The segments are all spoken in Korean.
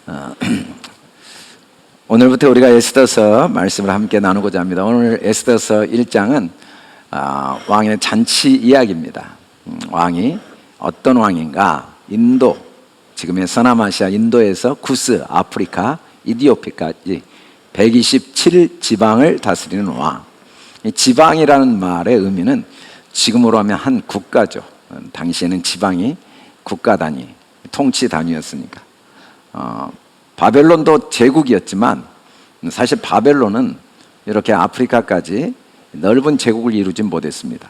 어, 오늘부터 우리가 에스더서 말씀을 함께 나누고자 합니다. 오늘 에스더서 1장은 왕의 잔치 이야기입니다. 왕이 어떤 왕인가? 인도, 지금의 서남아시아 인도에서 구스, 아프리카, 이디오피까지 127지방을 다스리는 왕. 이 지방이라는 말의 의미는 지금으로 하면 한 국가죠. 당시에는 지방이 국가 단위, 통치 단위였으니까. 바벨론도 제국이었지만 사실 바벨론은 이렇게 아프리카까지 넓은 제국을 이루지 못했습니다.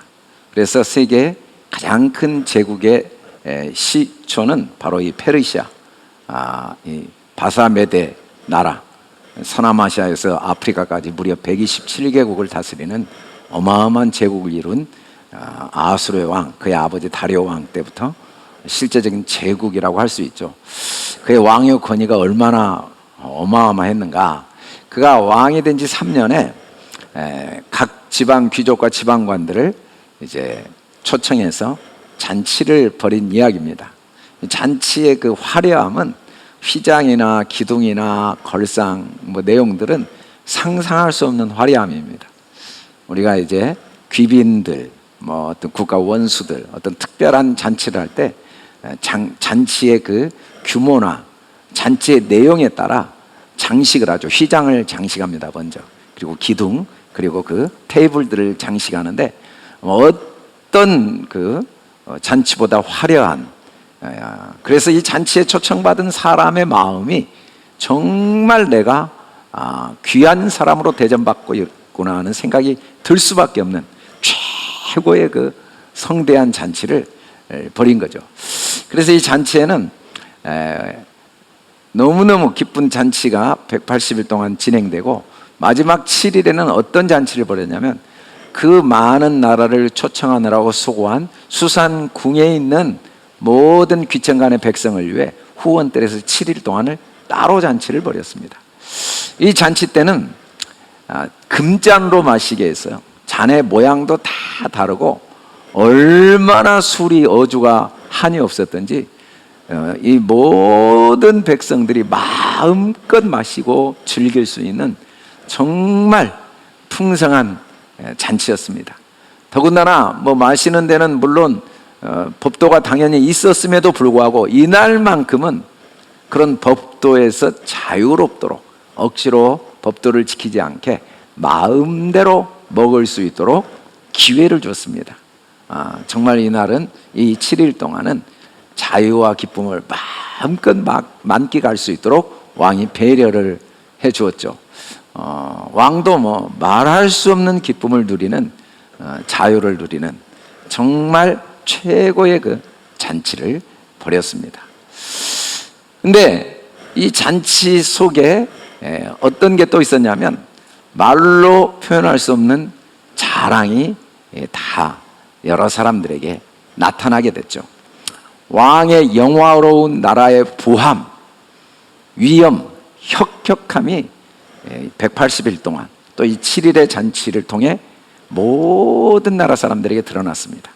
그래서 세계 가장 큰 제국의 시초는 바로 이 페르시아, 이 바사메데 나라, 서남아시아에서 아프리카까지 무려 127개국을 다스리는 어마어마한 제국을 이룬 아수르의 왕, 그의 아버지 다리오 왕 때부터 실제적인 제국이라고 할 수 있죠. 그의 왕의 권위가 얼마나 어마어마했는가. 그가 왕이 된 지 3년에 각 지방 귀족과 지방관들을 이제 초청해서 잔치를 벌인 이야기입니다. 잔치의 그 화려함은 휘장이나 기둥이나 걸상 내용들은 상상할 수 없는 화려함입니다. 우리가 이제 귀빈들, 어떤 국가 원수들, 어떤 특별한 잔치를 할 때 잔치의 그 규모나 잔치의 내용에 따라 장식을 하죠. 휘장을 장식합니다, 먼저. 그리고 기둥, 그리고 그 테이블들을 장식하는데 어떤 그 잔치보다 화려한, 그래서 이 잔치에 초청받은 사람의 마음이 정말 내가 귀한 사람으로 대접받고 있구나 하는 생각이 들 수밖에 없는 최고의 그 성대한 잔치를 벌인 거죠. 그래서 이 잔치에는 너무너무 기쁜 잔치가 180일 동안 진행되고 마지막 7일에는 어떤 잔치를 벌였냐면 그 많은 나라를 초청하느라고 수고한 수산궁에 있는 모든 귀천간의 백성을 위해 후원들에서 7일 동안을 따로 잔치를 벌였습니다. 이 잔치 때는 금잔으로 마시게 했어요. 잔의 모양도 다 다르고 얼마나 술이 어주가 한이 없었던지 이 모든 백성들이 마음껏 마시고 즐길 수 있는 정말 풍성한 잔치였습니다. 더군다나 마시는 데는 물론 법도가 당연히 있었음에도 불구하고 이날만큼은 그런 법도에서 자유롭도록 억지로 법도를 지키지 않게 마음대로 먹을 수 있도록 기회를 줬습니다. 정말 이날은 이 7일 동안은 자유와 기쁨을 마음껏 만끽할 수 있도록 왕이 배려를 해 주었죠. 왕도 말할 수 없는 기쁨을 누리는, 자유를 누리는 정말 최고의 그 잔치를 벌였습니다. 근데 이 잔치 속에 어떤 게 또 있었냐면 말로 표현할 수 없는 자랑이 다 여러 사람들에게 나타나게 됐죠. 왕의 영화로운 나라의 부함, 위엄, 혁혁함이 180일 동안 또 이 7일의 잔치를 통해 모든 나라 사람들에게 드러났습니다.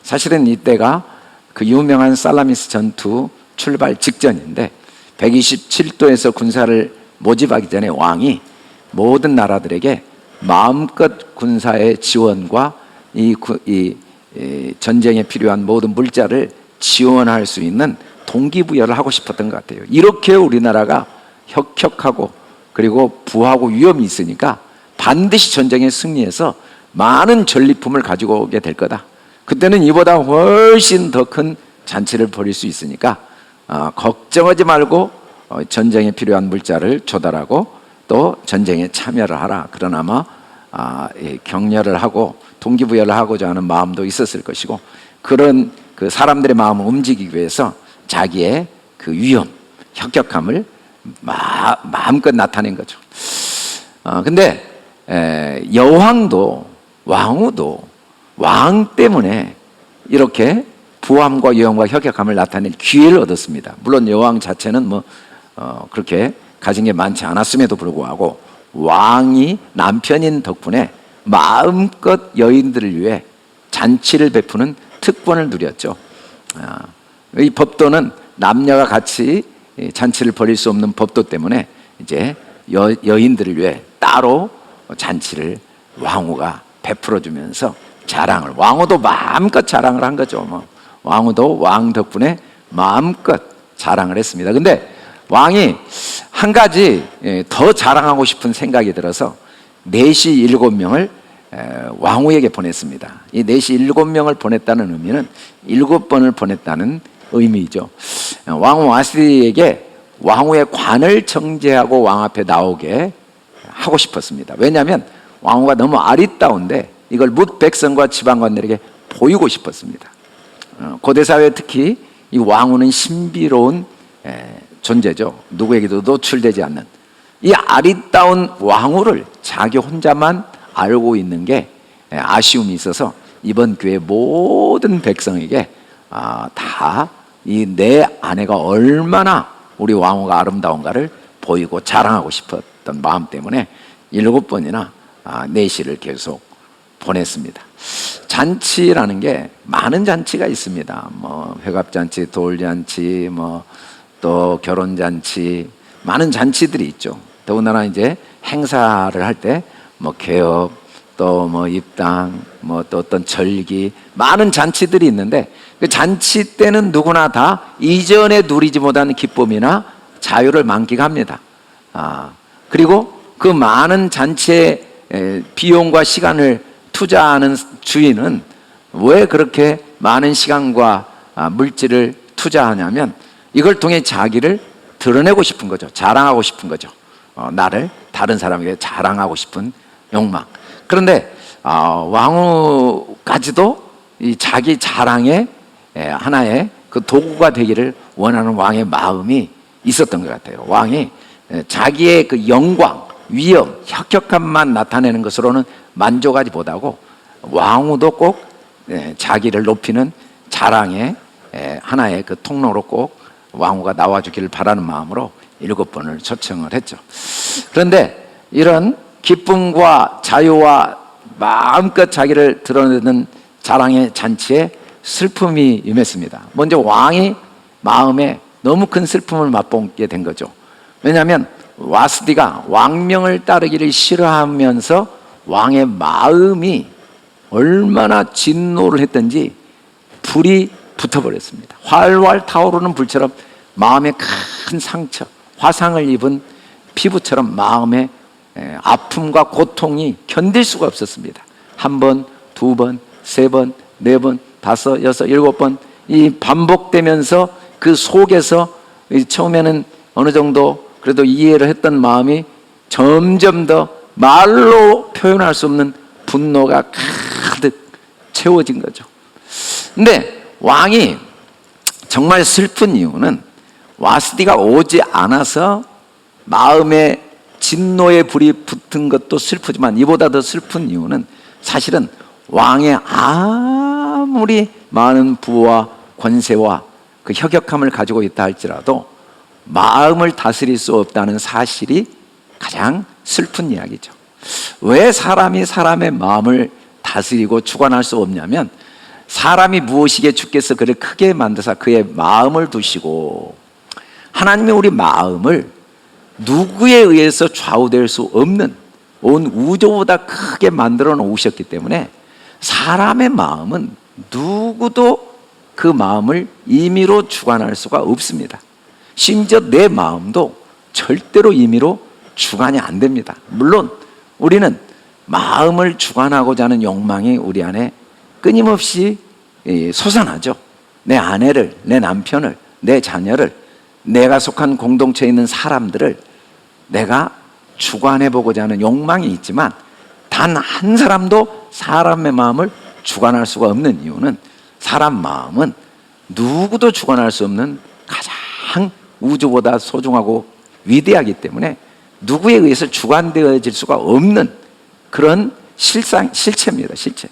사실은 이때가 그 유명한 살라미스 전투 출발 직전인데 127도에서 군사를 모집하기 전에 왕이 모든 나라들에게 마음껏 군사의 지원과 이 전쟁에 필요한 모든 물자를 지원할 수 있는 동기부여를 하고 싶었던 것 같아요. 이렇게 우리나라가 혁혁하고 그리고 부하고 위험이 있으니까 반드시 전쟁에 승리해서 많은 전리품을 가지고 오게 될 거다. 그때는 이보다 훨씬 더 큰 잔치를 벌일 수 있으니까 걱정하지 말고 전쟁에 필요한 물자를 조달하고 또 전쟁에 참여를 하라. 그러나 격려를 하고 동기부여를 하고자 하는 마음도 있었을 것이고 그런 그 사람들의 마음을 움직이기 위해서 자기의 그 위엄, 혁혁함을 마음껏 나타낸 거죠. 근데 여왕도 왕후도 왕 때문에 이렇게 부함과 위엄과 혁혁함을 나타낼 기회를 얻었습니다. 물론 여왕 자체는 그렇게 가진 게 많지 않았음에도 불구하고 왕이 남편인 덕분에 마음껏 여인들을 위해 잔치를 베푸는 특권을 누렸죠. 이 법도는 남녀가 같이 잔치를 벌일 수 없는 법도 때문에 이제 여인들을 위해 따로 잔치를 왕후가 베풀어주면서 자랑을, 왕후도 마음껏 자랑을 한 거죠. 뭐 왕후도 왕 덕분에 마음껏 자랑을 했습니다. 근데 왕이 한 가지 더 자랑하고 싶은 생각이 들어서 내시 7명을 왕후에게 보냈습니다. 이 내시 7명을 보냈다는 의미는 7번을 보냈다는 의미죠. 왕후 와스디에게 왕후의 관을 정제하고 왕 앞에 나오게 하고 싶었습니다. 왜냐하면 왕후가 너무 아리따운데 이걸 뭇 백성과 지방관들에게 보이고 싶었습니다. 고대 사회 특히 이 왕후는 신비로운 존재죠. 누구에게도 노출되지 않는 이 아리따운 왕후를 자기 혼자만 알고 있는 게 아쉬움이 있어서 이번 교회 모든 백성에게 다 이 내 아내가 얼마나 우리 왕후가 아름다운가를 보이고 자랑하고 싶었던 마음 때문에 7번이나 내시를 계속 보냈습니다. 잔치라는 게 많은 잔치가 있습니다. 뭐 회갑잔치, 돌잔치, 뭐 또 결혼잔치, 많은 잔치들이 있죠. 더군다나 이제 행사를 할 때 뭐 개업, 또 뭐 입당, 뭐 또 어떤 절기, 많은 잔치들이 있는데 그 잔치 때는 누구나 다 이전에 누리지 못한 기쁨이나 자유를 만끽합니다. 그리고 그 많은 잔치에 비용과 시간을 투자하는 주인은 왜 그렇게 많은 시간과 물질을 투자하냐면 이걸 통해 자기를 드러내고 싶은 거죠. 자랑하고 싶은 거죠. 나를 다른 사람에게 자랑하고 싶은 욕망. 그런데 왕후까지도 이 자기 자랑의 하나의 그 도구가 되기를 원하는 왕의 마음이 있었던 것 같아요. 왕이 자기의 그 영광, 위엄, 혁혁함만 나타내는 것으로는 만족하지 못하고 왕후도 꼭 자기를 높이는 자랑의 하나의 그 통로로 꼭 왕후가 나와주기를 바라는 마음으로 7번을 초청을 했죠. 그런데 이런 기쁨과 자유와 마음껏 자기를 드러내는 자랑의 잔치에 슬픔이 임했습니다. 먼저 왕이 마음에 너무 큰 슬픔을 맛보게 된 거죠. 왜냐하면 와스디가 왕명을 따르기를 싫어하면서 왕의 마음이 얼마나 진노를 했던지 불이 붙어버렸습니다. 활활 타오르는 불처럼 마음에 큰 상처, 화상을 입은 피부처럼 마음의 아픔과 고통이 견딜 수가 없었습니다. 1번, 2번, 3번, 4번, 5, 6, 7번 이 반복되면서 그 속에서 처음에는 어느 정도 그래도 이해를 했던 마음이 점점 더 말로 표현할 수 없는 분노가 가득 채워진 거죠. 근데 왕이 정말 슬픈 이유는 와스디가 오지 않아서 마음에 진노의 불이 붙은 것도 슬프지만 이보다 더 슬픈 이유는 사실은 왕의 아무리 많은 부와 권세와 그 혁혁함을 가지고 있다 할지라도 마음을 다스릴 수 없다는 사실이 가장 슬픈 이야기죠. 왜 사람이 사람의 마음을 다스리고 주관할 수 없냐면 사람이 무엇이기에 주께서 그를 크게 만드사 그의 마음을 두시고 하나님이 우리 마음을 누구에 의해서 좌우될 수 없는 온 우주보다 크게 만들어 놓으셨기 때문에 사람의 마음은 누구도 그 마음을 임의로 주관할 수가 없습니다. 심지어 내 마음도 절대로 임의로 주관이 안 됩니다. 물론 우리는 마음을 주관하고자 하는 욕망이 우리 안에 끊임없이 솟아나죠. 내 아내를, 내 남편을, 내 자녀를, 내가 속한 공동체에 있는 사람들을 내가 주관해보고자 하는 욕망이 있지만 단 한 사람도 사람의 마음을 주관할 수가 없는 이유는 사람 마음은 누구도 주관할 수 없는 가장 우주보다 소중하고 위대하기 때문에 누구에 의해서 주관되어질 수가 없는 그런 실체입니다. 실체.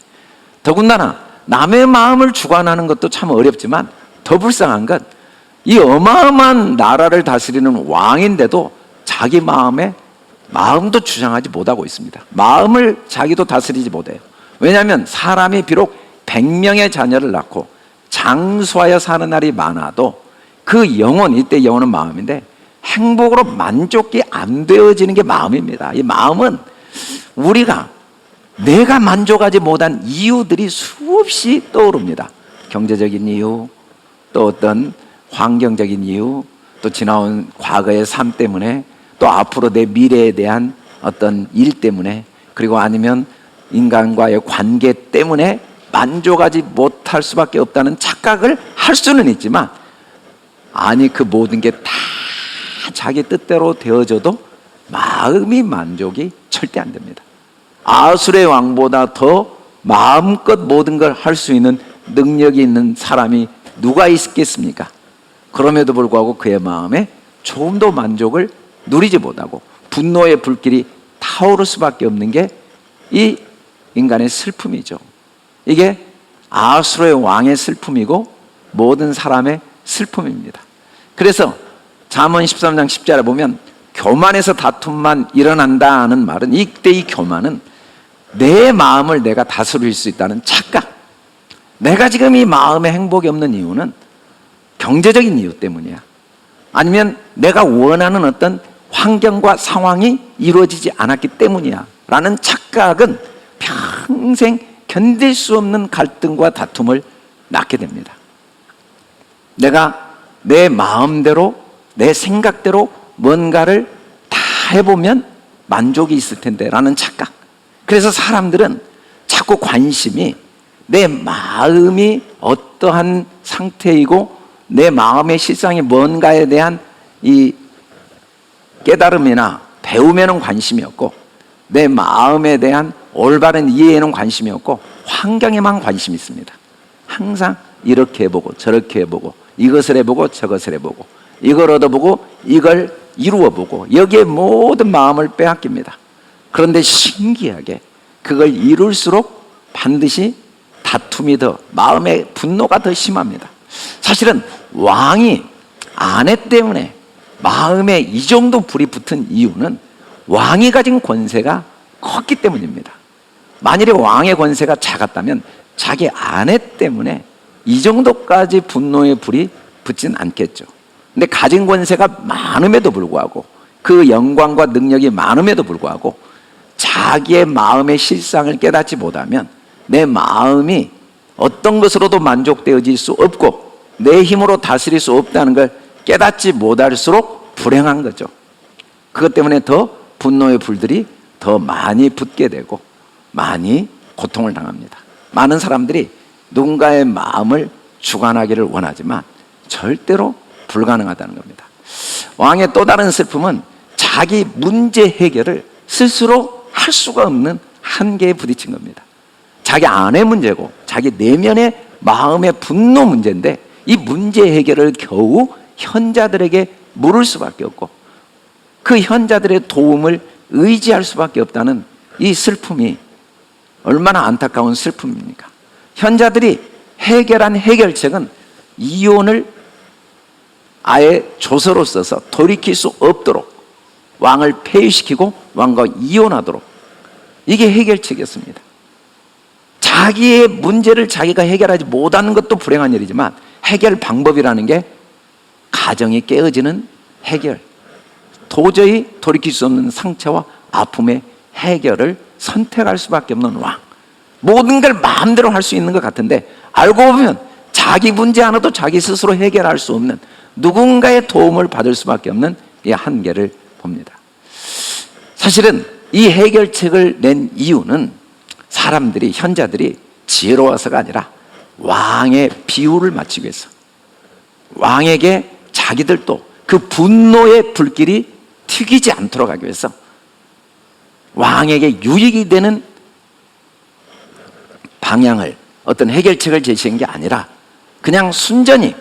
더군다나 남의 마음을 주관하는 것도 참 어렵지만 더 불쌍한 건 이 어마어마한 나라를 다스리는 왕인데도 자기 마음도 주장하지 못하고 있습니다. 마음을 자기도 다스리지 못해요. 왜냐하면 사람이 비록 100명의 자녀를 낳고 장수하여 사는 날이 많아도 그 영혼, 이때 영혼은 마음인데 행복으로 만족이 안 되어지는 게 마음입니다. 이 마음은 내가 만족하지 못한 이유들이 수없이 떠오릅니다. 경제적인 이유, 또 어떤 환경적인 이유, 또 지나온 과거의 삶 때문에, 또 앞으로 내 미래에 대한 어떤 일 때문에, 그리고 아니면 인간과의 관계 때문에 만족하지 못할 수밖에 없다는 착각을 할 수는 있지만, 아니 그 모든 게 다 자기 뜻대로 되어져도 마음이 만족이 절대 안 됩니다. 아술의 왕보다 더 마음껏 모든 걸 할 수 있는 능력이 있는 사람이 누가 있겠습니까? 그럼에도 불구하고 그의 마음에 조금도 만족을 누리지 못하고 분노의 불길이 타오를 수밖에 없는 게 이 인간의 슬픔이죠. 이게 아수르의 왕의 슬픔이고 모든 사람의 슬픔입니다. 그래서 잠언 13장 10절에 보면 교만에서 다툼만 일어난다 하는 말은, 이때 이 교만은 내 마음을 내가 다스릴 수 있다는 착각, 내가 지금 이 마음에 행복이 없는 이유는 경제적인 이유 때문이야, 아니면 내가 원하는 어떤 환경과 상황이 이루어지지 않았기 때문이야 라는 착각은 평생 견딜 수 없는 갈등과 다툼을 낳게 됩니다. 내가 내 마음대로, 내 생각대로 뭔가를 다 해보면 만족이 있을 텐데 라는 착각. 그래서 사람들은 자꾸 관심이 내 마음이 어떠한 상태이고 내 마음의 실상이 뭔가에 대한 이 깨달음이나 배움에는 관심이 없고, 내 마음에 대한 올바른 이해에는 관심이 없고 환경에만 관심이 있습니다. 항상 이렇게 해보고 저렇게 해보고 이것을 해보고 저것을 해보고 이걸 얻어보고 이걸 이루어보고 여기에 모든 마음을 빼앗깁니다. 그런데 신기하게 그걸 이룰수록 반드시 다툼이 더, 마음의 분노가 더 심합니다. 사실은 왕이 아내 때문에 마음에 이 정도 불이 붙은 이유는 왕이 가진 권세가 컸기 때문입니다. 만일에 왕의 권세가 작았다면 자기 아내 때문에 이 정도까지 분노의 불이 붙진 않겠죠. 근데 가진 권세가 많음에도 불구하고, 그 영광과 능력이 많음에도 불구하고 자기의 마음의 실상을 깨닫지 못하면 내 마음이 어떤 것으로도 만족되어질 수 없고 내 힘으로 다스릴 수 없다는 걸 깨닫지 못할수록 불행한 거죠. 그것 때문에 더 분노의 불들이 더 많이 붙게 되고 많이 고통을 당합니다. 많은 사람들이 누군가의 마음을 주관하기를 원하지만 절대로 불가능하다는 겁니다. 왕의 또 다른 슬픔은 자기 문제 해결을 스스로 할 수가 없는 한계에 부딪힌 겁니다. 자기 안의 문제고 자기 내면의 마음의 분노 문제인데 이 문제 해결을 겨우 현자들에게 물을 수밖에 없고 그 현자들의 도움을 의지할 수밖에 없다는 이 슬픔이 얼마나 안타까운 슬픔입니까? 현자들이 해결한 해결책은 이혼을 아예 조서로 써서 돌이킬 수 없도록 왕을 폐위시키고 왕과 이혼하도록, 이게 해결책이었습니다. 자기의 문제를 자기가 해결하지 못하는 것도 불행한 일이지만 해결 방법이라는 게 가정이 깨어지는 해결, 도저히 돌이킬 수 없는 상처와 아픔의 해결을 선택할 수밖에 없는 왕. 모든 걸 마음대로 할 수 있는 것 같은데 알고 보면 자기 문제 하나도 자기 스스로 해결할 수 없는, 누군가의 도움을 받을 수밖에 없는 이 한계를 봅니다. 사실은 이 해결책을 낸 이유는 사람들이, 현자들이 지혜로워서가 아니라 왕의 비유를 맞추기 위해서, 왕에게 자기들도 그 분노의 불길이 튀기지 않도록 하기 위해서 왕에게 유익이 되는 방향을, 어떤 해결책을 제시한 게 아니라 그냥 순전히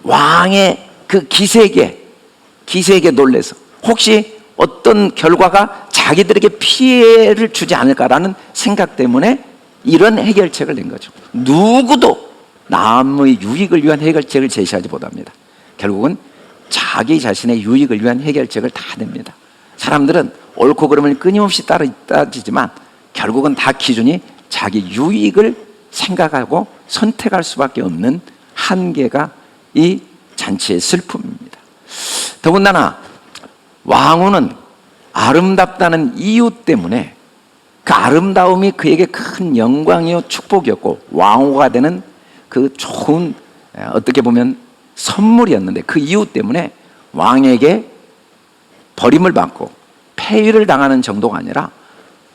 왕의 그 기색에 놀래서 혹시 어떤 결과가 자기들에게 피해를 주지 않을까라는 생각 때문에 이런 해결책을 낸 거죠. 누구도 남의 유익을 위한 해결책을 제시하지 못합니다. 결국은 자기 자신의 유익을 위한 해결책을 다 냅니다. 사람들은 옳고 그름을 끊임없이 따지지만 결국은 다 기준이 자기 유익을 생각하고 선택할 수밖에 없는 한계가 이 잔치의 슬픔입니다. 더군다나 왕후는 아름답다는 이유 때문에 그 아름다움이 그에게 큰 영광이요 축복이었고 왕후가 되는 그 좋은 어떻게 보면 선물이었는데 그 이유 때문에 왕에게 버림을 받고 폐위를 당하는 정도가 아니라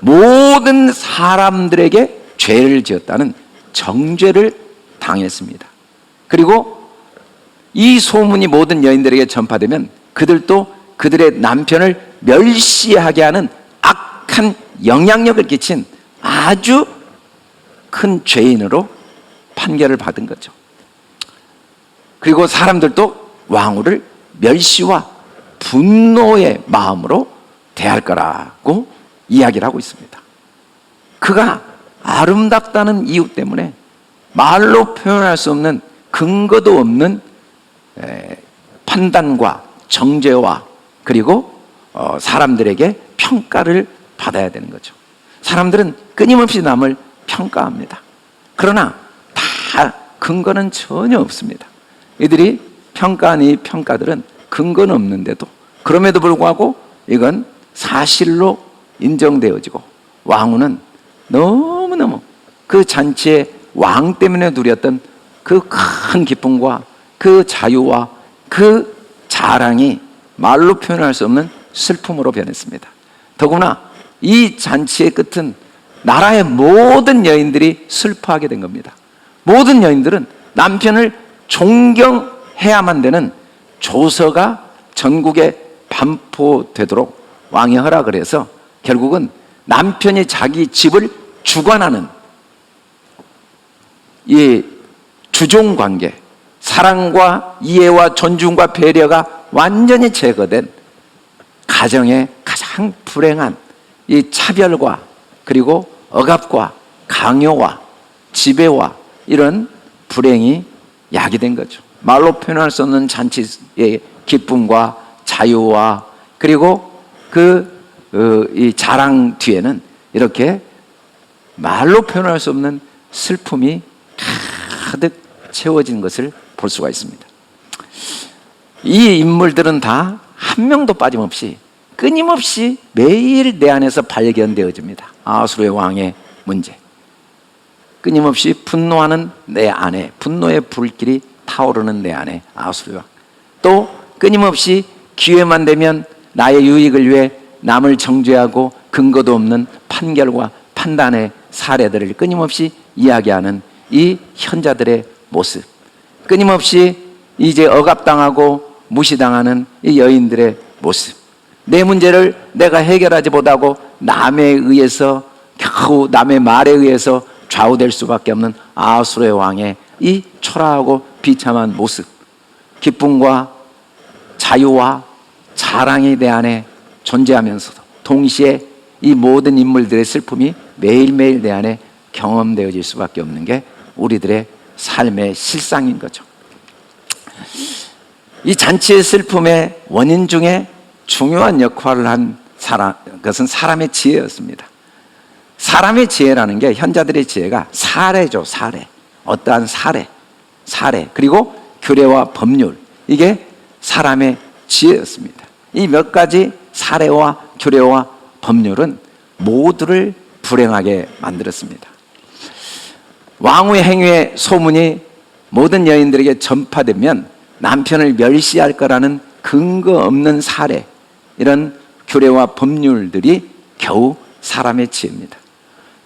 모든 사람들에게 죄를 지었다는 정죄를 당했습니다. 그리고 이 소문이 모든 여인들에게 전파되면 그들도 그들의 남편을 멸시하게 하는 악한 영향력을 끼친 아주 큰 죄인으로 판결을 받은 거죠. 그리고 사람들도 왕후를 멸시와 분노의 마음으로 대할 거라고 이야기를 하고 있습니다. 그가 아름답다는 이유 때문에 말로 표현할 수 없는 근거도 없는 판단과 정죄와 그리고 사람들에게 평가를 받아야 되는 거죠. 사람들은 끊임없이 남을 평가합니다. 그러나 다 근거는 전혀 없습니다. 이들이 평가한 이 평가들은 근거는 없는데도 그럼에도 불구하고 이건 사실로 인정되어지고 왕후는 너무너무 그 잔치의 왕 때문에 누렸던 그 큰 기쁨과 그 자유와 그 자랑이 말로 표현할 수 없는 슬픔으로 변했습니다. 더구나 이 잔치의 끝은 나라의 모든 여인들이 슬퍼하게 된 겁니다. 모든 여인들은 남편을 존경해야만 되는 조서가 전국에 반포되도록 왕이 허락을 해서 결국은 남편이 자기 집을 주관하는 이 주종관계, 사랑과 이해와 존중과 배려가 완전히 제거된 가정의 가장 불행한 이 차별과 그리고 억압과 강요와 지배와 이런 불행이 야기된 거죠. 말로 표현할 수 없는 잔치의 기쁨과 자유와 그리고 이 자랑 뒤에는 이렇게 말로 표현할 수 없는 슬픔이 가득 채워진 것을 볼 수가 있습니다. 이 인물들은 다 한 명도 빠짐없이 끊임없이 매일 내 안에서 발견되어집니다. 아수르의 왕의 문제, 끊임없이 분노하는 내 안에, 분노의 불길이 타오르는 내 안에 아수르의 왕, 또 끊임없이 기회만 되면 나의 유익을 위해 남을 정죄하고 근거도 없는 판결과 판단의 사례들을 끊임없이 이야기하는 이 현자들의 모습, 끊임없이 이제 억압당하고 무시당하는 이 여인들의 모습, 내 문제를 내가 해결하지 못하고 남에 의해서 겨우 남의 말에 의해서 좌우될 수밖에 없는 아수르의 왕의 이 초라하고 비참한 모습, 기쁨과 자유와 자랑이 내 안에 존재하면서도 동시에 이 모든 인물들의 슬픔이 매일매일 내 안에 경험되어질 수밖에 없는 게 우리들의 삶의 실상인 거죠. 이 잔치의 슬픔의 원인 중에 중요한 역할을 한 그것은 사람의 지혜였습니다. 사람의 지혜라는 게 현자들의 지혜가 사례죠. 사례, 어떠한 사례 그리고 규례와 법률, 이게 사람의 지혜였습니다. 이 몇 가지 사례와 규례와 법률은 모두를 불행하게 만들었습니다. 왕후의 행위의 소문이 모든 여인들에게 전파되면 남편을 멸시할 거라는 근거 없는 사례, 이런 규례와 법률들이 겨우 사람의 지혜입니다.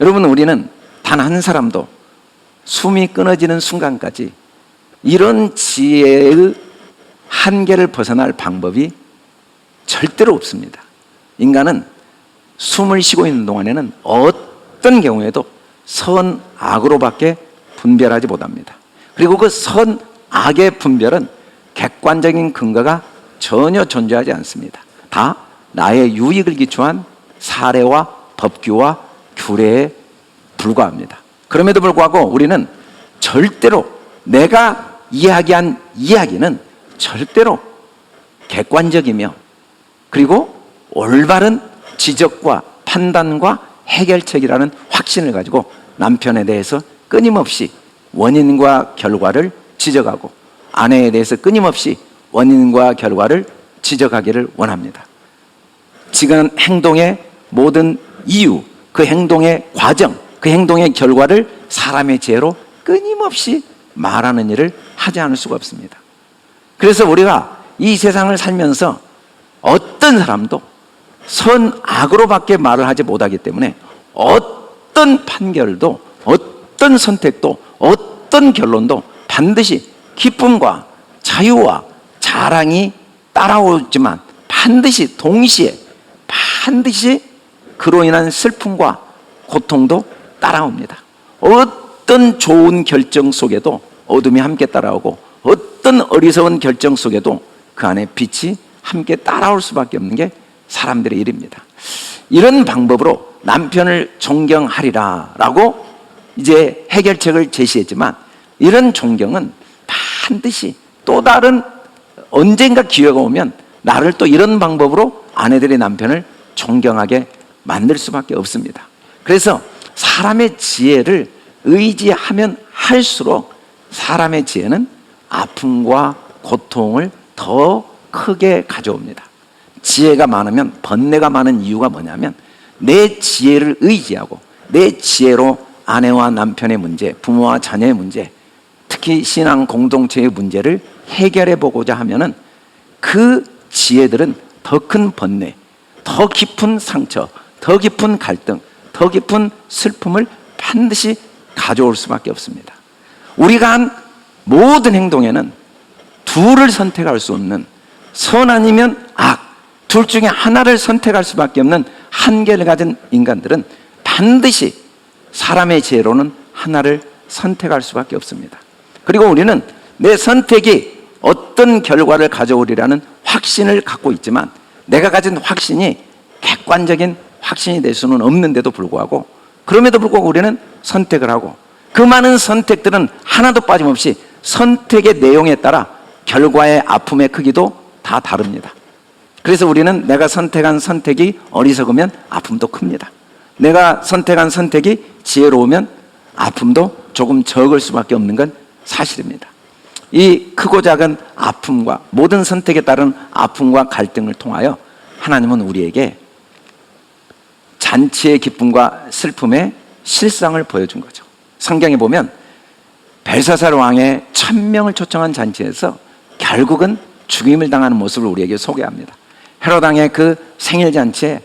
여러분, 우리는 단 한 사람도 숨이 끊어지는 순간까지 이런 지혜의 한계를 벗어날 방법이 절대로 없습니다. 인간은 숨을 쉬고 있는 동안에는 어떤 경우에도 선악으로밖에 분별하지 못합니다. 그리고 그 선악의 분별은 객관적인 근거가 전혀 존재하지 않습니다. 다 나의 유익을 기초한 사례와 법규와 규례에 불과합니다. 그럼에도 불구하고 우리는 절대로 내가 이야기한 이야기는 절대로 객관적이며 그리고 올바른 지적과 판단과 해결책이라는 확신을 가지고 남편에 대해서 끊임없이 원인과 결과를 지적하고 아내에 대해서 끊임없이 원인과 결과를 지적하기를 원합니다. 지금 행동의 모든 이유, 그 행동의 과정, 그 행동의 결과를 사람의 지혜로 끊임없이 말하는 일을 하지 않을 수가 없습니다. 그래서 우리가 이 세상을 살면서 어떤 사람도 선악으로밖에 말을 하지 못하기 때문에 어떤 판결도, 어떤 선택도, 어떤 결론도 반드시 기쁨과 자유와 자랑이 따라오지만 반드시 동시에 반드시 그로 인한 슬픔과 고통도 따라옵니다. 어떤 좋은 결정 속에도 어둠이 함께 따라오고 어떤 어리석은 결정 속에도 그 안에 빛이 함께 따라올 수밖에 없는 게 사람들의 일입니다. 이런 방법으로 남편을 존경하리라 라고 이제 해결책을 제시했지만, 이런 존경은 반드시 또 다른 언젠가 기회가 오면 나를 또 이런 방법으로 아내들이 남편을 존경하게 만들 수밖에 없습니다. 그래서 사람의 지혜를 의지하면 할수록 사람의 지혜는 아픔과 고통을 더 크게 가져옵니다. 지혜가 많으면 번뇌가 많은 이유가 뭐냐면, 내 지혜를 의지하고 내 지혜로 아내와 남편의 문제, 부모와 자녀의 문제, 특히 신앙 공동체의 문제를 해결해 보고자 하면은 그 지혜들은 더 큰 번뇌, 더 깊은 상처, 더 깊은 갈등, 더 깊은 슬픔을 반드시 가져올 수밖에 없습니다. 우리가 한 모든 행동에는 둘을 선택할 수 없는, 선아니면 악, 둘 중에 하나를 선택할 수밖에 없는 한계를 가진 인간들은 반드시 사람의 지혜로는 하나를 선택할 수밖에 없습니다. 그리고 우리는 내 선택이 어떤 결과를 가져오리라는 확신을 갖고 있지만, 내가 가진 확신이 객관적인 확신이 될 수는 없는데도 불구하고, 그럼에도 불구하고 우리는 선택을 하고, 그 많은 선택들은 하나도 빠짐없이 선택의 내용에 따라 결과의 아픔의 크기도 다 다릅니다. 그래서 우리는 내가 선택한 선택이 어리석으면 아픔도 큽니다. 내가 선택한 선택이 지혜로우면 아픔도 조금 적을 수밖에 없는 건 사실입니다. 이 크고 작은 아픔과 모든 선택에 따른 아픔과 갈등을 통하여 하나님은 우리에게 잔치의 기쁨과 슬픔의 실상을 보여준 거죠. 성경에 보면 벨사살 왕의 1000명을 초청한 잔치에서 결국은 죽임을 당하는 모습을 우리에게 소개합니다. 헤롯 왕의 그 생일 잔치에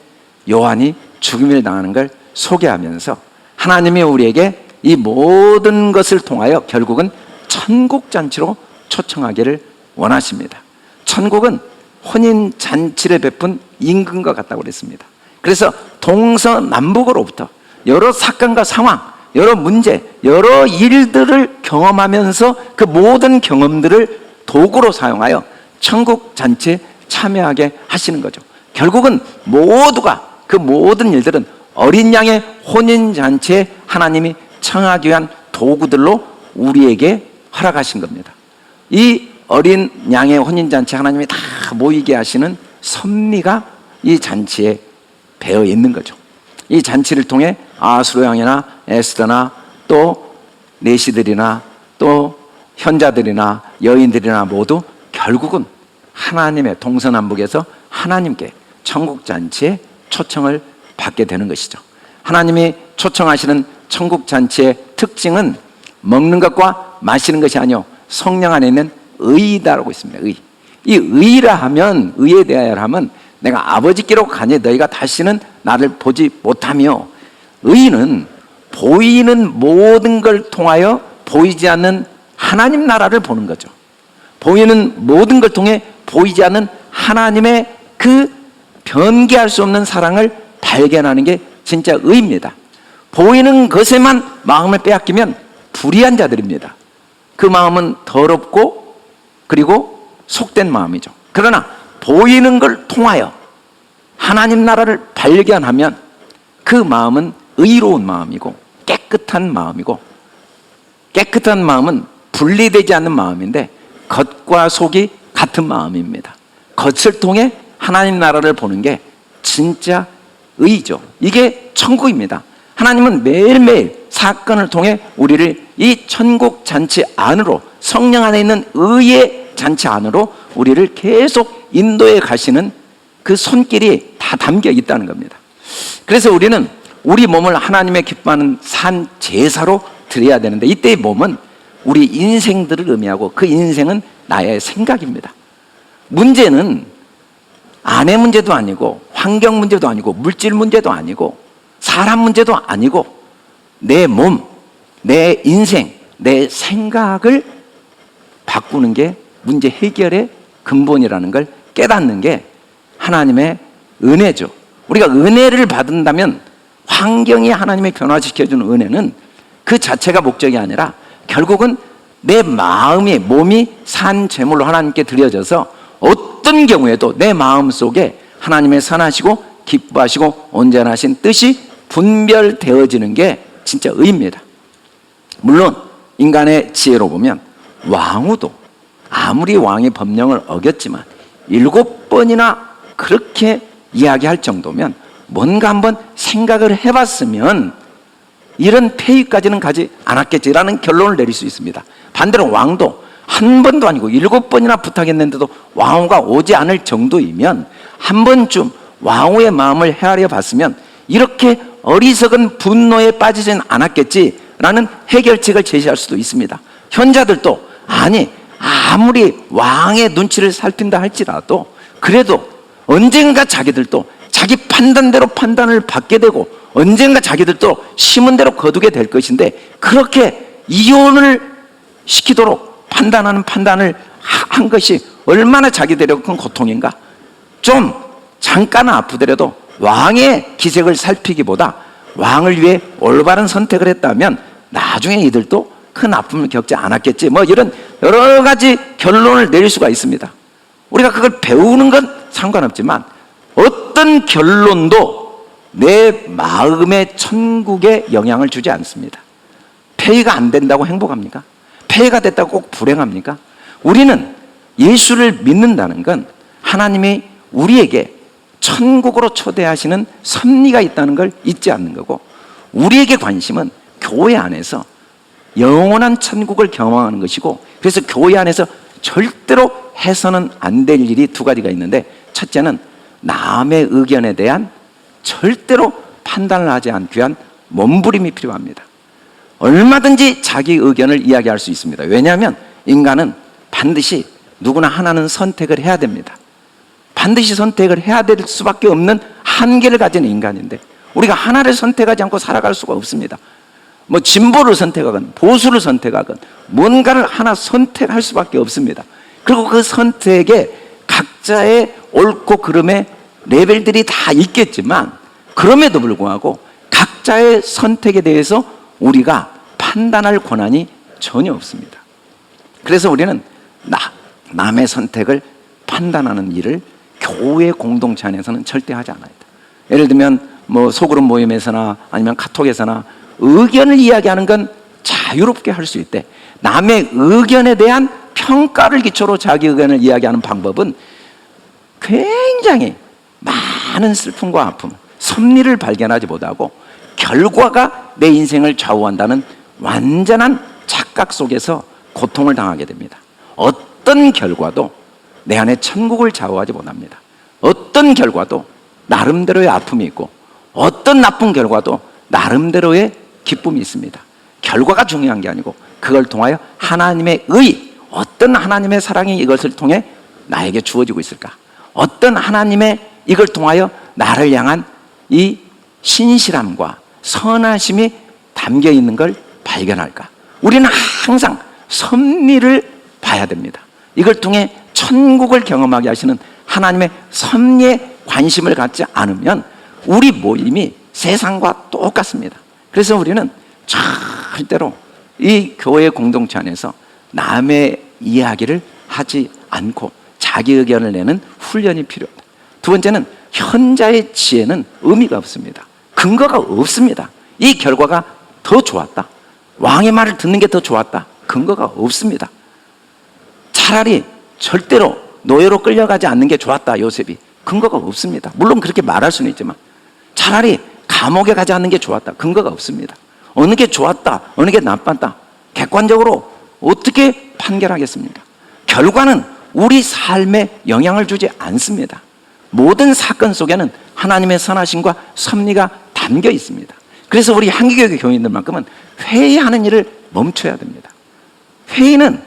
요한이 죽임을 당하는 걸 소개하면서 하나님이 우리에게 이 모든 것을 통하여 결국은 천국 잔치로 초청하기를 원하십니다. 천국은 혼인 잔치를 베푼 임금과 같다고 그랬습니다. 그래서 동서남북으로부터 여러 사건과 상황, 여러 문제, 여러 일들을 경험하면서 그 모든 경험들을 도구로 사용하여 천국 잔치에 참여하게 하시는 거죠. 결국은 모두가, 그 모든 일들은 어린 양의 혼인 잔치에 하나님이 청하기 위한 도구들로 우리에게 허락하신 겁니다. 이 어린 양의 혼인 잔치에 하나님이 다 모이게 하시는 섭리가 이 잔치에 배어 있는 거죠. 이 잔치를 통해 아수르 왕이나 에스더나 또 내시들이나 또 현자들이나 여인들이나 모두 결국은 하나님의 동서남북에서 하나님께 천국 잔치에 초청을 받게 되는 것이죠. 하나님이 초청하시는 천국 잔치의 특징은 먹는 것과 마시는 것이 아니요 성령 안에 있는 의이다라고 있습니다. 의. 이 의라 하면, 의에 대하여 하면 내가 아버지께로 가니 너희가 다시는 나를 보지 못하며, 의는 보이는 모든 걸 통하여 보이지 않는 하나님 나라를 보는 거죠. 보이는 모든 걸 통해 보이지 않는 하나님의 그 변개할 수 없는 사랑을 발견하는 게 진짜 의입니다. 보이는 것에만 마음을 빼앗기면 불의한 자들입니다. 그 마음은 더럽고 그리고 속된 마음이죠. 그러나 보이는 걸 통하여 하나님 나라를 발견하면 그 마음은 의로운 마음이고 깨끗한 마음이고, 깨끗한 마음은 분리되지 않는 마음인데 겉과 속이 같은 마음입니다. 겉을 통해 하나님 나라를 보는 게 진짜 의죠. 이게 천국입니다. 하나님은 매일매일 사건을 통해 우리를 이 천국 잔치 안으로, 성령 안에 있는 의의 잔치 안으로 우리를 계속 인도해 가시는 그 손길이 다 담겨 있다는 겁니다. 그래서 우리는 우리 몸을 하나님의 기뻐하는 산 제사로 드려야 되는데, 이때의 몸은 우리 인생들을 의미하고, 그 인생은 나의 생각입니다. 문제는 아내 문제도 아니고, 환경 문제도 아니고, 물질 문제도 아니고, 사람 문제도 아니고, 내 몸, 내 인생, 내 생각을 바꾸는 게 문제 해결의 근본이라는 걸 깨닫는 게 하나님의 은혜죠. 우리가 은혜를 받는다면, 환경이 하나님의 변화시켜주는 은혜는 그 자체가 목적이 아니라 결국은 내 마음이, 몸이 산 제물로 하나님께 드려져서 어떤 경우에도 내 마음 속에 하나님의 선하시고 기뻐하시고 온전하신 뜻이 분별되어지는 게 진짜 의입니다. 물론 인간의 지혜로 보면 왕후도 아무리 왕이 법령을 어겼지만 7번이나 그렇게 이야기할 정도면 뭔가 한번 생각을 해봤으면 이런 폐위까지는 가지 않았겠지라는 결론을 내릴 수 있습니다. 반대로 왕도 한 번도 아니고 7번이나 부탁했는데도 왕후가 오지 않을 정도이면 한 번쯤 왕후의 마음을 헤아려 봤으면 이렇게 어리석은 분노에 빠지진 않았겠지라는 해결책을 제시할 수도 있습니다. 현자들도 아니, 아무리 왕의 눈치를 살핀다 할지라도 그래도 언젠가 자기들도 자기 판단대로 판단을 받게 되고 언젠가 자기들도 심은 대로 거두게 될 것인데, 그렇게 이혼을 시키도록 판단하는 판단을 한 것이 얼마나 자기들에게 큰 고통인가. 좀 잠깐 아프더라도 왕의 기색을 살피기보다 왕을 위해 올바른 선택을 했다면 나중에 이들도 큰 아픔을 겪지 않았겠지, 뭐 이런 여러 가지 결론을 내릴 수가 있습니다. 우리가 그걸 배우는 건 상관없지만 어떤 결론도 내 마음의 천국에 영향을 주지 않습니다. 폐위가 안 된다고 행복합니까? 폐위가 됐다고 꼭 불행합니까? 우리는 예수를 믿는다는 건 하나님이 우리에게 천국으로 초대하시는 섭리가 있다는 걸 잊지 않는 거고, 우리에게 관심은 교회 안에서 영원한 천국을 경험하는 것이고, 그래서 교회 안에서 절대로 해서는 안 될 일이 두 가지가 있는데, 첫째는 남의 의견에 대한 절대로 판단을 하지 않기 위한 몸부림이 필요합니다. 얼마든지 자기 의견을 이야기할 수 있습니다. 왜냐하면 인간은 반드시 누구나 하나는 선택을 해야 됩니다. 반드시 선택을 해야 될 수밖에 없는 한계를 가진 인간인데 우리가 하나를 선택하지 않고 살아갈 수가 없습니다. 뭐 진보를 선택하건 보수를 선택하건 뭔가를 하나 선택할 수밖에 없습니다. 그리고 그 선택에 각자의 옳고 그름의 레벨들이 다 있겠지만, 그럼에도 불구하고 각자의 선택에 대해서 우리가 판단할 권한이 전혀 없습니다. 그래서 우리는 남의 선택을 판단하는 일을 교회 공동체 안에서는 절대 하지 않아야 돼. 예를 들면 뭐 소그룹 모임에서나 아니면 카톡에서나 의견을 이야기하는 건 자유롭게 할 수 있대. 남의 의견에 대한 평가를 기초로 자기 의견을 이야기하는 방법은 굉장히 많은 슬픔과 아픔, 섭리를 발견하지 못하고 결과가 내 인생을 좌우한다는 완전한 착각 속에서 고통을 당하게 됩니다. 어떤 결과도 내 안에 천국을 좌우하지 못합니다. 어떤 결과도 나름대로의 아픔이 있고 어떤 나쁜 결과도 나름대로의 기쁨이 있습니다. 결과가 중요한 게 아니고 그걸 통하여 하나님의 의, 어떤 하나님의 사랑이 이것을 통해 나에게 주어지고 있을까? 어떤 하나님의 이걸 통하여 나를 향한 이 신실함과 선하심이 담겨 있는 걸 발견할까? 우리는 항상 섭리를 봐야 됩니다. 이걸 통해 천국을 경험하게 하시는 하나님의 섭리에 관심을 갖지 않으면 우리 모임이 세상과 똑같습니다. 그래서 우리는 절대로 이 교회 공동체 안에서 남의 이야기를 하지 않고 자기 의견을 내는 훈련이 필요합니다. 두 번째는 현자의 지혜는 의미가 없습니다. 근거가 없습니다. 이 결과가 더 좋았다, 왕의 말을 듣는 게 더 좋았다, 근거가 없습니다. 차라리 절대로 노예로 끌려가지 않는 게 좋았다, 요셉이, 근거가 없습니다. 물론 그렇게 말할 수는 있지만 차라리 감옥에 가지 않는 게 좋았다, 근거가 없습니다. 어느 게 좋았다, 어느 게 나빴다, 객관적으로 어떻게 판결하겠습니까? 결과는 우리 삶에 영향을 주지 않습니다. 모든 사건 속에는 하나님의 선하심과 섭리가 담겨 있습니다. 그래서 우리 한기교회 교인들만큼은 회의하는 일을 멈춰야 됩니다. 회의는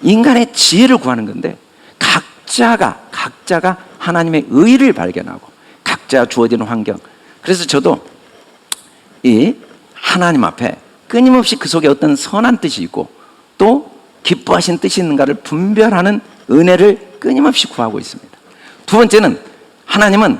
인간의 지혜를 구하는 건데, 각자가 하나님의 의를 발견하고 각자 주어지는 환경, 그래서 저도 이 하나님 앞에 끊임없이 그 속에 어떤 선한 뜻이 있고 또 기뻐하신 뜻이 있는가를 분별하는 은혜를 끊임없이 구하고 있습니다. 두 번째는, 하나님은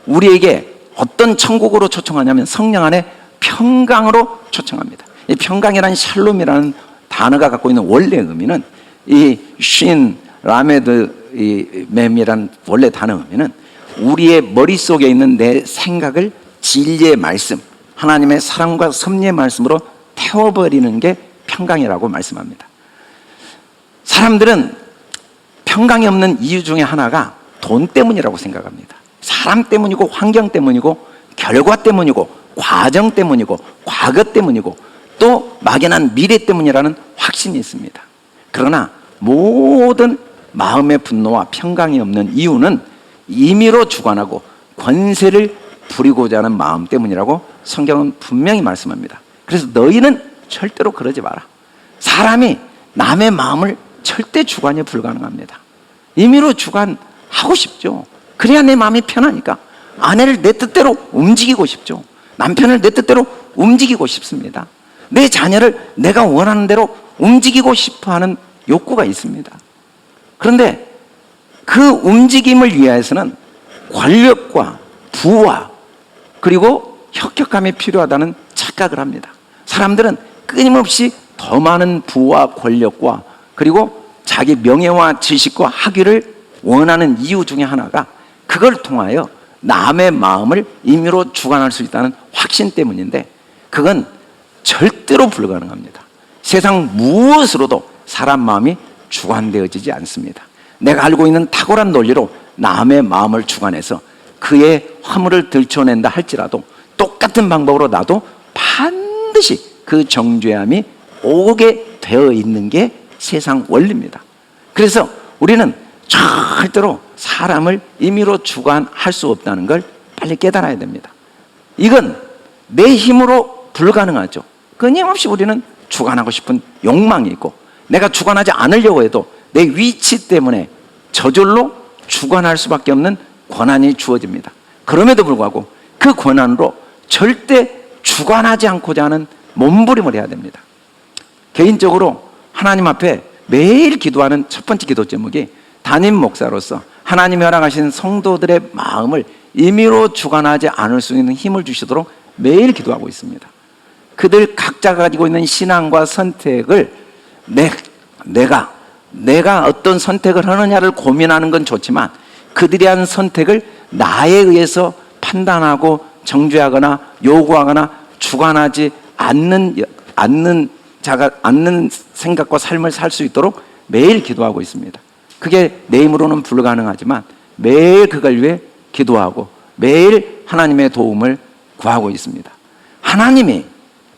우리에게 어떤 천국으로 초청하냐면 성령 안에 평강으로 초청합니다. 이 평강이라는 샬롬이라는 단어가 갖고 있는 원래 의미는, 이 쉰 라메드 이 mem이라는 원래 단어 의미는 우리의 머릿속에 있는 내 생각을 진리의 말씀, 하나님의 사랑과 섭리의 말씀으로 태워버리는 게 평강이라고 말씀합니다. 사람들은 평강이 없는 이유 중에 하나가 돈 때문이라고 생각합니다. 사람 때문이고 환경 때문이고 결과 때문이고 과정 때문이고 과거 때문이고 또 막연한 미래 때문이라는 확신이 있습니다. 그러나 모든 마음의 분노와 평강이 없는 이유는 임의로 주관하고 권세를 부리고자 하는 마음 때문이라고 성경은 분명히 말씀합니다. 그래서 너희는 절대로 그러지 마라. 사람이 남의 마음을 절대 주관이 불가능합니다. 임의로 주관하고 싶죠. 그래야 내 마음이 편하니까. 아내를 내 뜻대로 움직이고 싶죠. 남편을 내 뜻대로 움직이고 싶습니다. 내 자녀를 내가 원하는 대로 움직이고 싶어하는 욕구가 있습니다. 그런데 그 움직임을 위해서는 권력과 부와 그리고 혁혁함이 필요하다는 착각을 합니다. 사람들은 끊임없이 더 많은 부와 권력과 그리고 자기 명예와 지식과 학위를 원하는 이유 중에 하나가 그걸 통하여 남의 마음을 임의로 주관할 수 있다는 확신 때문인데, 그건 절대로 불가능합니다. 세상 무엇으로도 사람 마음이 주관되어지지 않습니다. 내가 알고 있는 탁월한 논리로 남의 마음을 주관해서 그의 화물을 들춰낸다 할지라도 똑같은 방법으로 나도 반드시 그 정죄함이 오게 되어 있는 게 세상 원리입니다. 그래서 우리는 절대로 사람을 임의로 주관할 수 없다는 걸 빨리 깨달아야 됩니다. 이건 내 힘으로 불가능하죠. 끊임없이 우리는 주관하고 싶은 욕망이 있고, 내가 주관하지 않으려고 해도 내 위치 때문에 저절로 주관할 수밖에 없는 권한이 주어집니다. 그럼에도 불구하고 그 권한으로 절대 주관하지 않고자 하는 몸부림을 해야 됩니다. 개인적으로 하나님 앞에 매일 기도하는 첫 번째 기도 제목이, 담임 목사로서 하나님이 허락하신 성도들의 마음을 임의로 주관하지 않을 수 있는 힘을 주시도록 매일 기도하고 있습니다. 그들 각자가 가지고 있는 신앙과 선택을 내가 어떤 선택을 하느냐를 고민하는 건 좋지만, 그들이 한 선택을 나에 의해서 판단하고 정죄하거나 요구하거나 주관하지 않는 생각과 삶을 살 수 있도록 매일 기도하고 있습니다. 그게 내 힘으로는 불가능하지만 매일 그걸 위해 기도하고 매일 하나님의 도움을 구하고 있습니다. 하나님이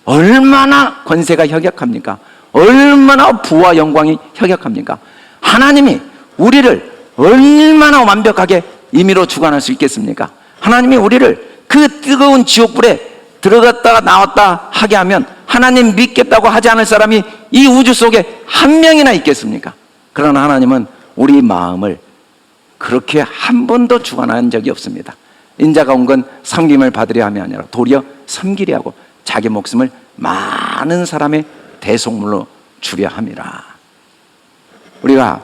얼마나 권세가 혁혁합니까? 얼마나 부와 영광이 혁혁합니까? 하나님이 우리를 얼마나 완벽하게 임의로 주관할 수 있겠습니까? 하나님이 우리를 그 뜨거운 지옥불에 들어갔다가 나왔다 하게 하면 하나님 믿겠다고 하지 않을 사람이 이 우주 속에 한 명이나 있겠습니까? 그러나 하나님은 우리 마음을 그렇게 한 번도 주관한 적이 없습니다. 인자가 온 건 섬김을 받으려 함이 아니라 도리어 섬기려 하고 자기 목숨을 많은 사람의 대속물로 주려 함이라. 우리가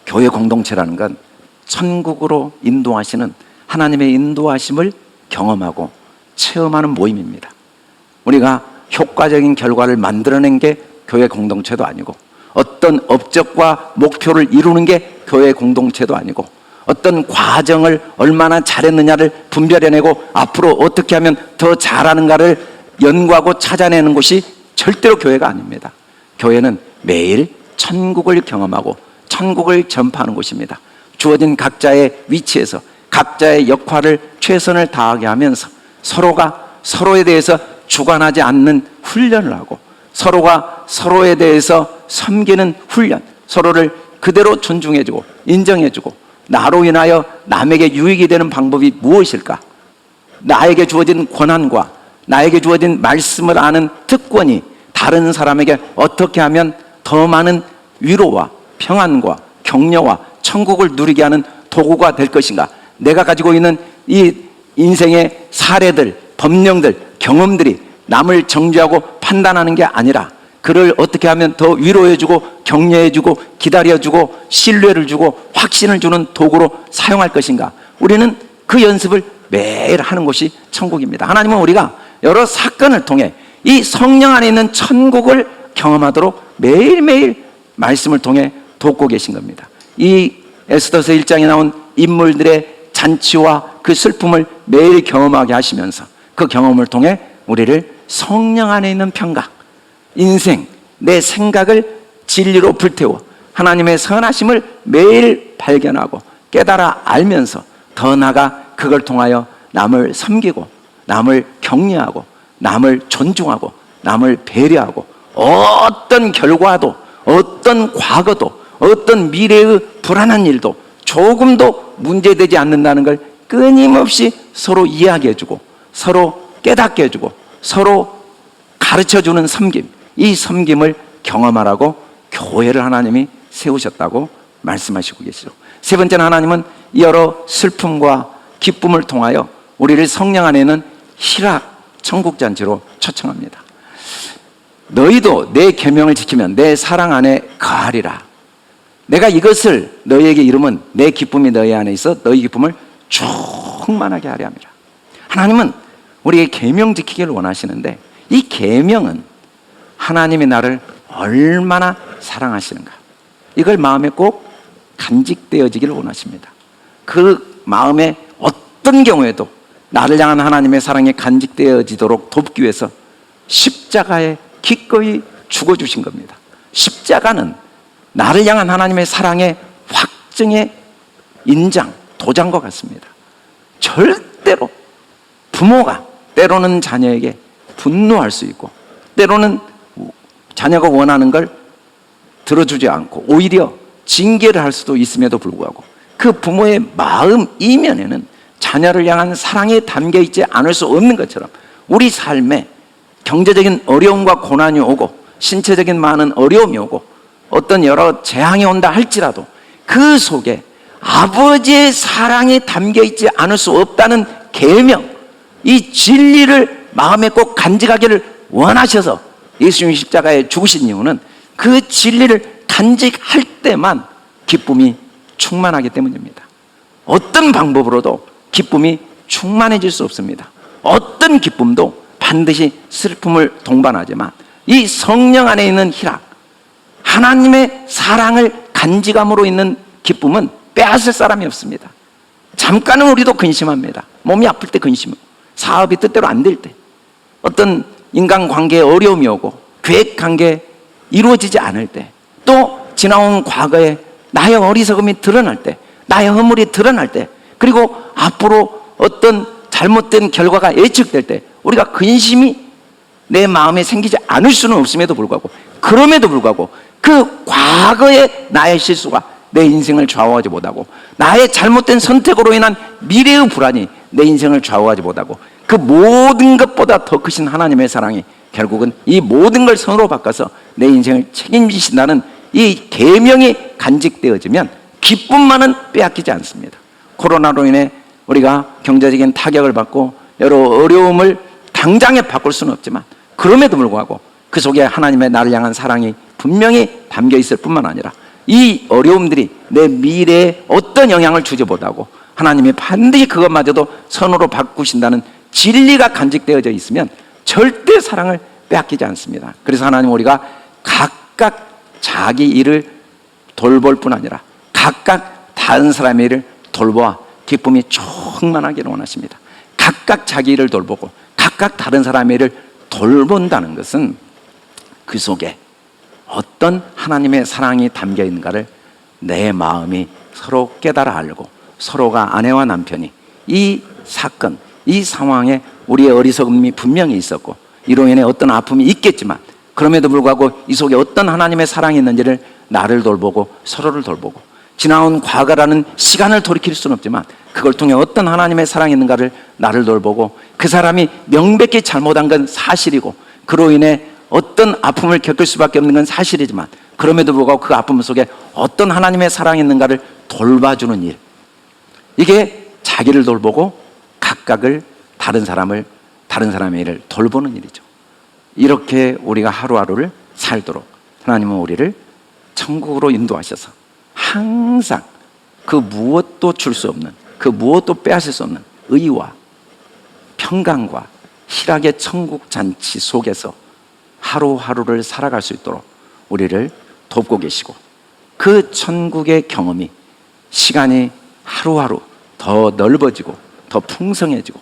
교회 공동체라는 건 천국으로 인도하시는 하나님의 인도하심을 경험하고 체험하는 모임입니다. 우리가 효과적인 결과를 만들어낸 게 교회 공동체도 아니고, 어떤 업적과 목표를 이루는 게 교회 공동체도 아니고, 어떤 과정을 얼마나 잘했느냐를 분별해내고 앞으로 어떻게 하면 더 잘하는가를 연구하고 찾아내는 곳이 절대로 교회가 아닙니다. 교회는 매일 천국을 경험하고 천국을 전파하는 곳입니다. 주어진 각자의 위치에서 각자의 역할을 최선을 다하게 하면서 서로가 서로에 대해서 주관하지 않는 훈련을 하고 서로가 서로에 대해서 섬기는 훈련, 서로를 그대로 존중해주고 인정해주고 나로 인하여 남에게 유익이 되는 방법이 무엇일까? 나에게 주어진 권한과 나에게 주어진 말씀을 아는 특권이 다른 사람에게 어떻게 하면 더 많은 위로와 평안과 격려와 천국을 누리게 하는 도구가 될 것인가? 내가 가지고 있는 이 인생의 사례들, 법령들, 경험들이 남을 정죄하고 판단하는 게 아니라 그를 어떻게 하면 더 위로해주고 격려해주고 기다려주고 신뢰를 주고 확신을 주는 도구로 사용할 것인가? 우리는 그 연습을 매일 하는 곳이 천국입니다. 하나님은 우리가 여러 사건을 통해 이 성령 안에 있는 천국을 경험하도록 매일매일 말씀을 통해 돕고 계신 겁니다. 이 에스더서 1장에 나온 인물들의 잔치와 그 슬픔을 매일 경험하게 하시면서 그 경험을 통해 우리를 성령 안에 있는 평강, 인생, 내 생각을 진리로 불태워 하나님의 선하심을 매일 발견하고 깨달아 알면서 더 나아가 그걸 통하여 남을 섬기고 남을 격려하고 남을 존중하고 남을 배려하고 어떤 결과도 어떤 과거도 어떤 미래의 불안한 일도 조금도 문제되지 않는다는 걸 끊임없이 서로 이야기해주고 서로 깨닫게 해주고 서로 가르쳐주는 섬김, 이 섬김을 경험하라고 교회를 하나님이 세우셨다고 말씀하시고 계시죠. 세 번째는 하나님은 여러 슬픔과 기쁨을 통하여 우리를 성령 안에는 희락 천국잔치로 초청합니다. 너희도 내 계명을 지키면 내 사랑 안에 거하리라. 내가 이것을 너희에게 이루면 내 기쁨이 너희 안에 있어 너희 기쁨을 충만하게 하려 함이라. 하나님은 우리의 계명 지키기를 원하시는데 이 계명은 하나님이 나를 얼마나 사랑하시는가, 이걸 마음에 꼭 간직되어지기를 원하십니다. 그 마음에 어떤 경우에도 나를 향한 하나님의 사랑이 간직되어지도록 돕기 위해서 십자가에 기꺼이 죽어주신 겁니다. 십자가는 나를 향한 하나님의 사랑의 확증의 인장, 도장과 같습니다. 절대로 부모가 때로는 자녀에게 분노할 수 있고 때로는 자녀가 원하는 걸 들어주지 않고 오히려 징계를 할 수도 있음에도 불구하고 그 부모의 마음 이면에는 자녀를 향한 사랑이 담겨 있지 않을 수 없는 것처럼 우리 삶에 경제적인 어려움과 고난이 오고 신체적인 많은 어려움이 오고 어떤 여러 재앙이 온다 할지라도 그 속에 아버지의 사랑이 담겨 있지 않을 수 없다는 계명, 이 진리를 마음에 꼭 간직하기를 원하셔서 예수님이 십자가에 죽으신 이유는 그 진리를 간직할 때만 기쁨이 충만하기 때문입니다. 어떤 방법으로도 기쁨이 충만해질 수 없습니다. 어떤 기쁨도 반드시 슬픔을 동반하지만 이 성령 안에 있는 희락, 하나님의 사랑을 간직함으로 있는 기쁨은 빼앗을 사람이 없습니다. 잠깐은 우리도 근심합니다. 몸이 아플 때 근심하고 사업이 뜻대로 안 될 때 어떤 인간관계에 어려움이 오고 계획한 게 이루어지지 않을 때 또 지나온 과거에 나의 어리석음이 드러날 때 나의 허물이 드러날 때 그리고 앞으로 어떤 잘못된 결과가 예측될 때 우리가 근심이 내 마음에 생기지 않을 수는 없음에도 불구하고 그럼에도 불구하고 그 과거의 나의 실수가 내 인생을 좌우하지 못하고 나의 잘못된 선택으로 인한 미래의 불안이 내 인생을 좌우하지 못하고 그 모든 것보다 더 크신 하나님의 사랑이 결국은 이 모든 걸 선으로 바꿔서 내 인생을 책임지신다는 이 계명이 간직되어지면 기쁨만은 빼앗기지 않습니다. 코로나로 인해 우리가 경제적인 타격을 받고 여러 어려움을 당장에 바꿀 수는 없지만 그럼에도 불구하고 그 속에 하나님의 나를 향한 사랑이 분명히 담겨 있을 뿐만 아니라 이 어려움들이 내 미래에 어떤 영향을 주지 못하고 하나님이 반드시 그것마저도 선으로 바꾸신다는 진리가 간직되어져 있으면 절대 사랑을 빼앗기지 않습니다. 그래서 하나님 우리가 각각 자기 일을 돌볼 뿐 아니라 각각 다른 사람의 일을 돌보아 기쁨이 충만하기를 원하십니다. 각각 자기 일을 돌보고 각각 다른 사람의 일을 돌본다는 것은 그 속에 어떤 하나님의 사랑이 담겨 있는가를 내 마음이 서로 깨달아 알고 서로가 아내와 남편이 이 사건, 이 상황에 우리의 어리석음이 분명히 있었고 이로 인해 어떤 아픔이 있겠지만 그럼에도 불구하고 이 속에 어떤 하나님의 사랑이 있는지를 나를 돌보고 서로를 돌보고 지나온 과거라는 시간을 돌이킬 수는 없지만 그걸 통해 어떤 하나님의 사랑이 있는가를 나를 돌보고 그 사람이 명백히 잘못한 건 사실이고 그로 인해 어떤 아픔을 겪을 수밖에 없는 건 사실이지만 그럼에도 불구하고 그 아픔 속에 어떤 하나님의 사랑이 있는가를 돌봐주는 일, 이게 자기를 돌보고 각각을 다른 사람의 일을 돌보는 일이죠. 이렇게 우리가 하루하루를 살도록 하나님은 우리를 천국으로 인도하셔서 항상 그 무엇도 줄 수 없는, 그 무엇도 빼앗을 수 없는 의와 평강과 희락의 천국 잔치 속에서 하루하루를 살아갈 수 있도록 우리를 돕고 계시고 그 천국의 경험이 시간이 하루하루 더 넓어지고 더 풍성해지고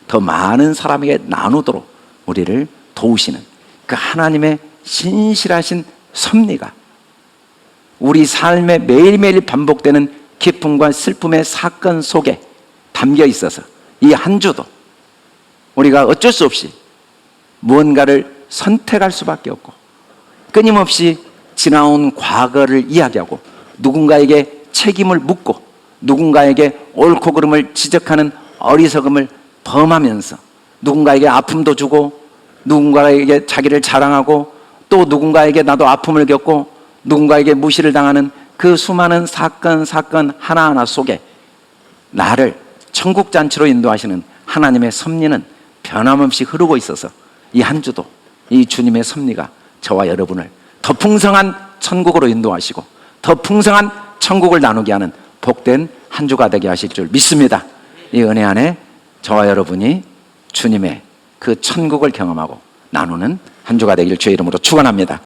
더 많은 사람에게 나누도록 우리를 도우시는 그 하나님의 신실하신 섭리가 우리 삶에 매일매일 반복되는 기쁨과 슬픔의 사건 속에 담겨 있어서 이 한 주도 우리가 어쩔 수 없이 무언가를 선택할 수밖에 없고 끊임없이 지나온 과거를 이야기하고 누군가에게 책임을 묻고 누군가에게 옳고 그름을 지적하는 어리석음을 범하면서 누군가에게 아픔도 주고 누군가에게 자기를 자랑하고 또 누군가에게 나도 아픔을 겪고 누군가에게 무시를 당하는 그 수많은 사건 하나하나 속에 나를 천국 잔치로 인도하시는 하나님의 섭리는 변함없이 흐르고 있어서 이 한 주도 이 주님의 섭리가 저와 여러분을 더 풍성한 천국으로 인도하시고 더 풍성한 천국을 나누게 하는 복된 한 주가 되게 하실 줄 믿습니다. 이 은혜 안에 저와 여러분이 주님의 그 천국을 경험하고 나누는 한 주가 되길 주의 이름으로 축원합니다.